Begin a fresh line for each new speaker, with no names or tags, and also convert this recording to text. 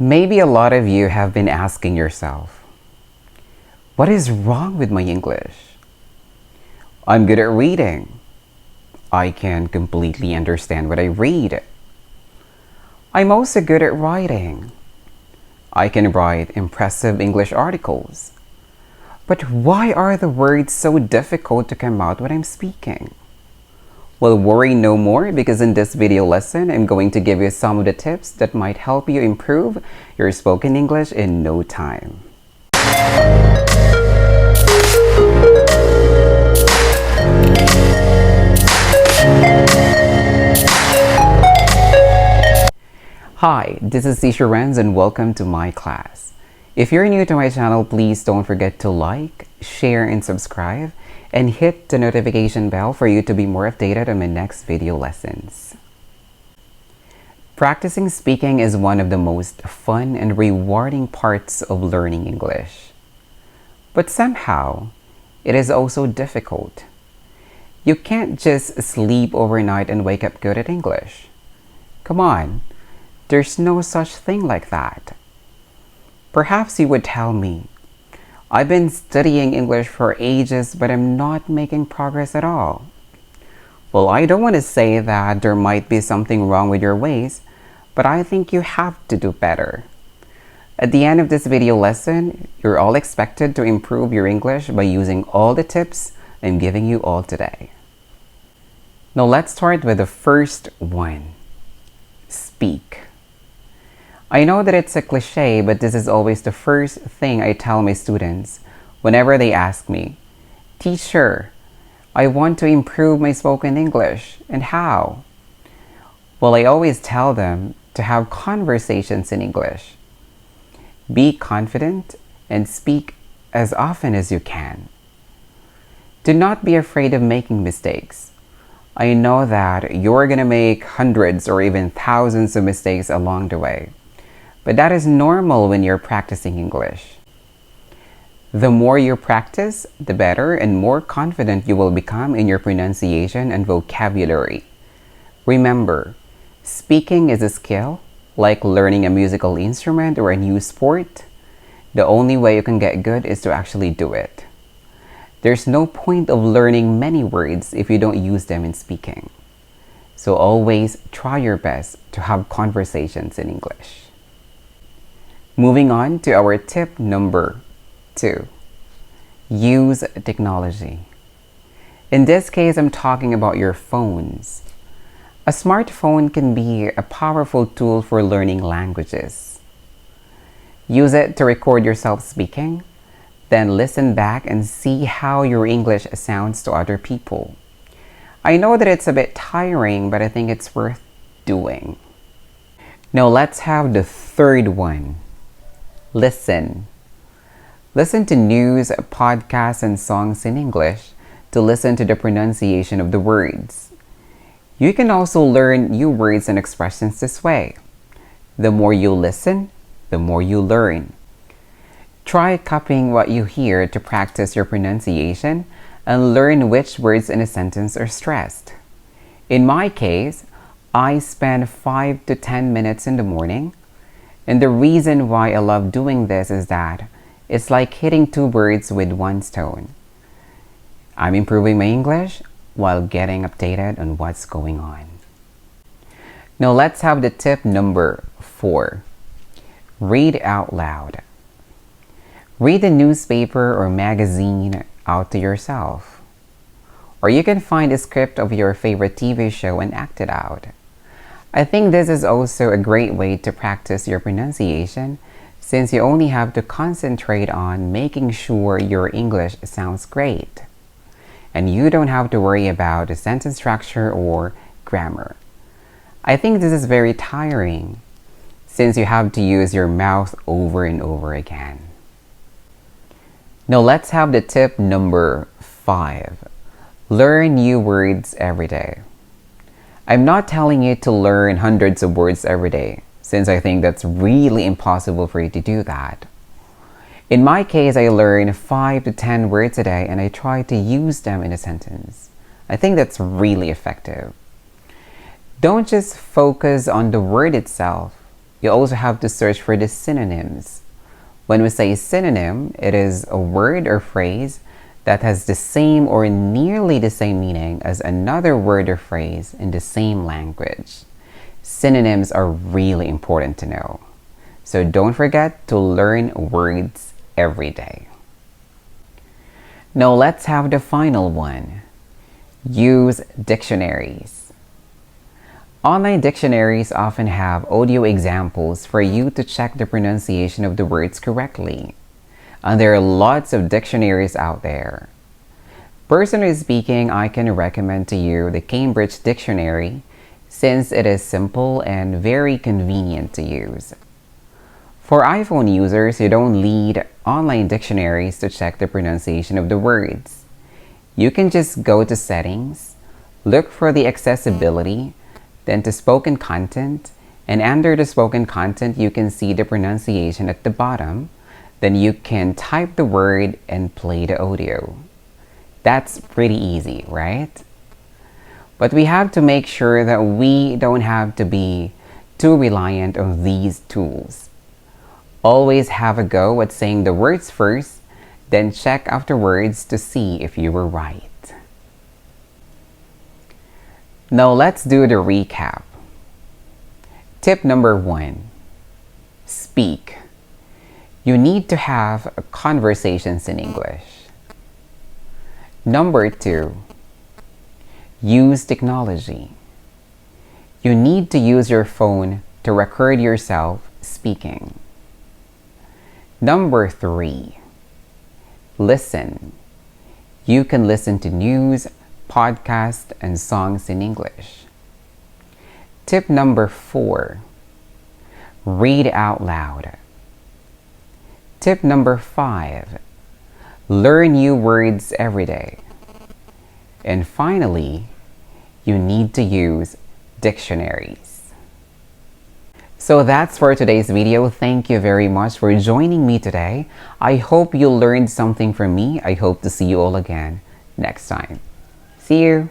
Maybe a lot of you have been asking yourself, what is wrong with my English? I'm good at reading. I can completely understand what I read. I'm also good at writing. I can write impressive English articles. But why are the words so difficult to come out when I'm speaking? Well, worry no more, because in this video lesson, I'm going to give you some of the tips that might help you improve your spoken English in no time. Hi, this is Teacher Renz and welcome to my class. If you're new to my channel, please don't forget to like, share, and subscribe, and hit the notification bell for you to be more updated on my next video lessons. Practicing speaking is one of the most fun and rewarding parts of learning English. But somehow, it is also difficult. You can't just sleep overnight and wake up good at English. Come on, there's no such thing like that. Perhaps you would tell me, I've been studying English for ages, but I'm not making progress at all. Well, I don't want to say that there might be something wrong with your ways, but I think you have to do better. At the end of this video lesson, you're all expected to improve your English by using all the tips I'm giving you all today. Now let's start with the first one. Speak. I know that it's a cliche, but this is always the first thing I tell my students whenever they ask me, "Teacher, I want to improve my spoken English, and how?" Well, I always tell them to have conversations in English. Be confident and speak as often as you can. Do not be afraid of making mistakes. I know that you're going to make hundreds or even thousands of mistakes along the way. But that is normal when you're practicing English. The more you practice, the better and more confident you will become in your pronunciation and vocabulary. Remember, speaking is a skill, like learning a musical instrument or a new sport. The only way you can get good is to actually do it. There's no point of learning many words if you don't use them in speaking. So always try your best to have conversations in English. Moving on to our tip number 2. Use technology. In this case, I'm talking about your phones. A smartphone can be a powerful tool for learning languages. Use it to record yourself speaking, then listen back and see how your English sounds to other people. I know that it's a bit tiring, but I think it's worth doing. Now let's have the third one. Listen. Listen to news, podcasts, and songs in English to listen to the pronunciation of the words. You can also learn new words and expressions this way. The more you listen, the more you learn. Try copying what you hear to practice your pronunciation and learn which words in a sentence are stressed. In my case, I spend 5 to 10 minutes in the morning. And the reason why I love doing this is that it's like hitting 2 birds with 1 stone. I'm improving my English while getting updated on what's going on. Now let's have the tip number 4. Read out loud. Read a newspaper or magazine out to yourself. Or you can find a script of your favorite TV show and act it out. I think this is also a great way to practice your pronunciation, since you only have to concentrate on making sure your English sounds great. And you don't have to worry about the sentence structure or grammar. I think this is very tiring, since you have to use your mouth over and over again. Now let's have the tip number 5. Learn new words every day. I'm not telling you to learn hundreds of words every day, since I think that's really impossible for you to do that. In my case, I learn 5 to 10 words a day and I try to use them in a sentence. I think that's really effective. Don't just focus on the word itself. you also have to search for the synonyms. When we say synonym, it is a word or phrase that has the same or nearly the same meaning as another word or phrase in the same language. Synonyms are really important to know. So don't forget to learn words every day. Now let's have the final one. Use dictionaries. Online dictionaries often have audio examples for you to check the pronunciation of the words correctly. And there are lots of dictionaries out there. Personally speaking, I can recommend to you the Cambridge Dictionary since it is simple and very convenient to use. For iPhone users, you don't need online dictionaries to check the pronunciation of the words. You can just go to Settings, look for the accessibility, then to spoken content, and under the spoken content you can see the pronunciation at the bottom. Then you can type the word and play the audio. That's pretty easy, right? But we have to make sure that we don't have to be too reliant on these tools. Always have a go at saying the words first, then check afterwards to see if you were right. Now let's do the recap. Tip number 1. Speak. You need to have conversations in English. Number 2. Use technology. You need to use your phone to record yourself speaking. Number 3. Listen. You can listen to news, podcasts, and songs in English. Tip number 4. Read out loud. Tip number 5. Learn new words every day. And finally, you need to use dictionaries. So that's for today's video. Thank you very much for joining me today. I hope you learned something from me. I hope to see you all again next time. See you!